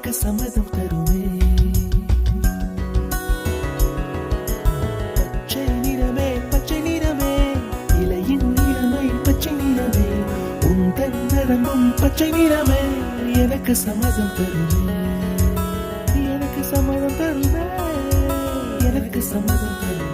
எனக்கு சம்மதம் தருமே. பச்சை நிறமே பச்சை நிறமே, இலையின் நிறமை பச்சை நிறமே, உந்தன் நரம்பும் பச்சை நிறமே, எனக்கு சம்மதம் தருமே, எனக்கு சம்மதம் தருமே, எனக்கு சம்மதம் தருமே.